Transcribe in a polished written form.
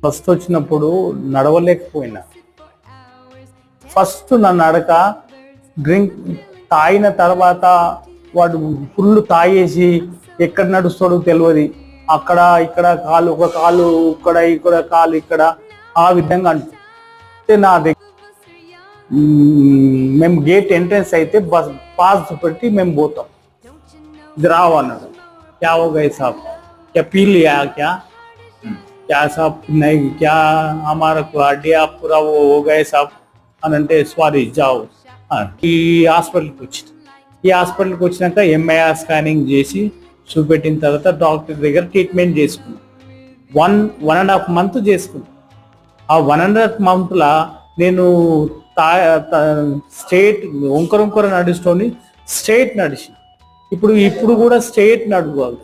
First వచ్చినప్పుడు నడవలేకపోయినా. First నా నడక డ్రింక్ తాగిన తర్వాత వాడు ఫుల్ తాగేసి ఎక్కడ నడుస్తాడో తెలియదు. అక్కడ ఇక్కడ కాలు, ఒక కాలు ఇక్కడ, ఇక్కడ కాలు ఇక్కడ, ఆ విధంగా అంటే నా దగ్గర మేము గేట్ ఎంట్రన్స్ అయితే బస్ పాస్ పెట్టి మేము పోతాం. ఇది రావు అన్నాడు. క్యా హో గయే సాబ్, క్యా పీ లియా క్యా, క్యా సాబ్ నహీ, క్యా హమారా హడ్డియా పూరా హో గయే సాబ్ అని అంటే సారీ జావ్. ఈ హాస్పిటల్కి వచ్చింది. ఈ హాస్పిటల్కి వచ్చినాక ఎంఐఆర్ స్కానింగ్ చేసి చూపెట్టిన తర్వాత డాక్టర్ దగ్గర ట్రీట్మెంట్ చేసుకున్నాం. 1.5 month చేసుకున్నాం. ఆ 1.5 monthలో నేను స్ట్రేట్ వంకర నడుస్తూని స్ట్రేట్ నడిచి ఇప్పుడు కూడా స్ట్రేట్ నడుకోవాలి.